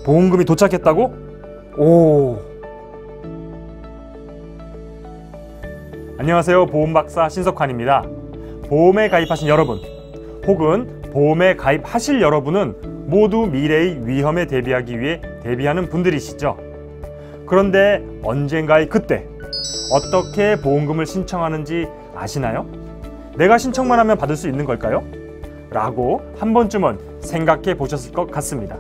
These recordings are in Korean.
보험금이 도착했다고? 오. 안녕하세요. 보험박사 신석환입니다. 보험에 가입하신 여러분, 혹은 보험에 가입하실 여러분은 모두 미래의 위험에 대비하기 위해 대비하는 분들이시죠. 그런데 언젠가의 그때 어떻게 보험금을 신청하는지 아시나요? 내가 신청만 하면 받을 수 있는 걸까요? 라고 한 번쯤은 생각해 보셨을 것 같습니다.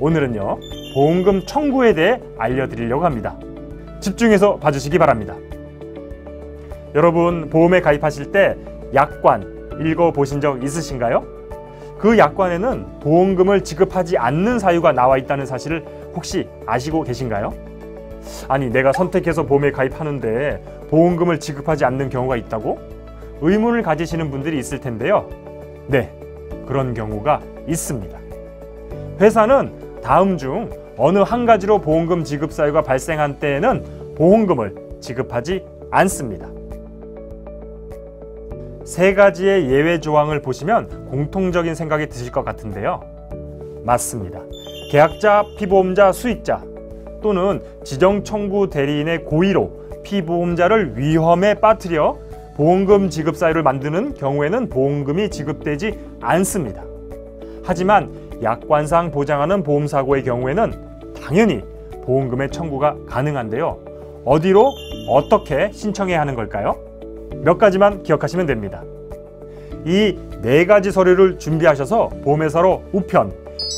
오늘은요, 보험금 청구에 대해 알려드리려고 합니다. 집중해서 봐주시기 바랍니다. 여러분, 보험에 가입하실 때 약관 읽어보신 적 있으신가요? 그 약관에는 보험금을 지급하지 않는 사유가 나와 있다는 사실을 혹시 아시고 계신가요? 아니, 내가 선택해서 보험에 가입하는데 보험금을 지급하지 않는 경우가 있다고? 의문을 가지시는 분들이 있을 텐데요. 네, 그런 경우가 있습니다. 회사는 다음 중 어느 한 가지로 보험금 지급 사유가 발생한 때에는 보험금을 지급하지 않습니다. 세 가지의 예외 조항을 보시면 공통적인 생각이 드실 것 같은데요. 맞습니다. 계약자, 피보험자, 수익자 또는 지정 청구 대리인의 고의로 피보험자를 위험에 빠뜨려 보험금 지급 사유를 만드는 경우에는 보험금이 지급되지 않습니다. 하지만 약관상 보장하는 보험사고의 경우에는 당연히 보험금의 청구가 가능한데요. 어디로 어떻게 신청해야 하는 걸까요? 몇 가지만 기억하시면 됩니다. 이 네 가지 서류를 준비하셔서 보험회사로 우편,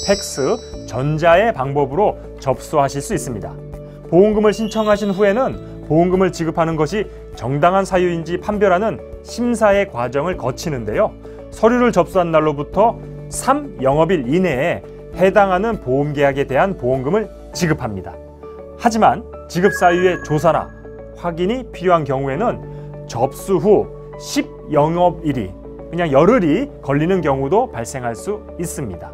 팩스, 전자의 방법으로 접수하실 수 있습니다. 보험금을 신청하신 후에는 보험금을 지급하는 것이 정당한 사유인지 판별하는 심사의 과정을 거치는데요. 서류를 접수한 날로부터 3영업일 이내에 해당하는 보험계약에 대한 보험금을 지급합니다. 하지만 지급 사유의 조사나 확인이 필요한 경우에는 접수 후 10영업일이 그냥 열흘이 걸리는 경우도 발생할 수 있습니다.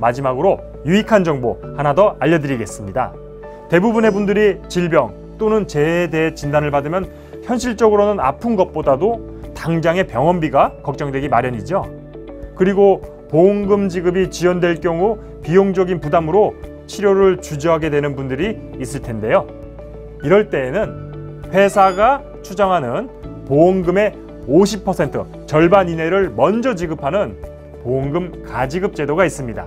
마지막으로 유익한 정보 하나 더 알려드리겠습니다. 대부분의 분들이 질병 또는 재해에 대해 진단을 받으면 현실적으로는 아픈 것보다도 당장의 병원비가 걱정되기 마련이죠. 그리고 보험금 지급이 지연될 경우 비용적인 부담으로 치료를 주저하게 되는 분들이 있을 텐데요. 이럴 때에는 회사가 추정하는 보험금의 50% 절반 이내를 먼저 지급하는 보험금 가지급 제도가 있습니다.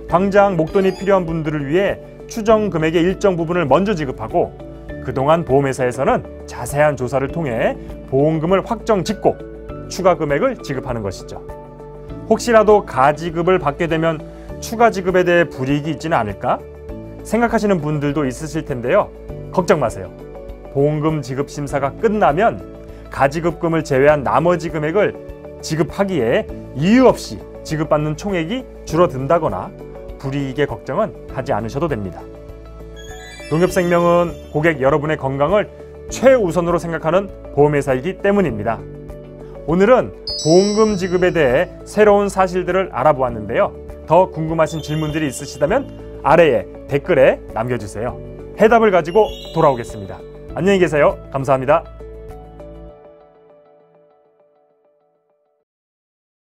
당장 목돈이 필요한 분들을 위해 추정 금액의 일정 부분을 먼저 지급하고 그동안 보험회사에서는 자세한 조사를 통해 보험금을 확정 짓고 추가 금액을 지급하는 것이죠. 혹시라도 가지급을 받게 되면 추가 지급에 대해 불이익이 있지는 않을까 생각하시는 분들도 있으실 텐데요. 걱정 마세요. 보험금 지급 심사가 끝나면 가지급금을 제외한 나머지 금액을 지급하기에 이유 없이 지급받는 총액이 줄어든다거나 불이익의 걱정은 하지 않으셔도 됩니다. 농협생명은 고객 여러분의 건강을 최우선으로 생각하는 보험회사이기 때문입니다. 오늘은 보험금 지급에 대해 새로운 사실들을 알아보았는데요. 더 궁금하신 질문들이 있으시다면 아래에 댓글에 남겨주세요. 해답을 가지고 돌아오겠습니다. 안녕히 계세요. 감사합니다.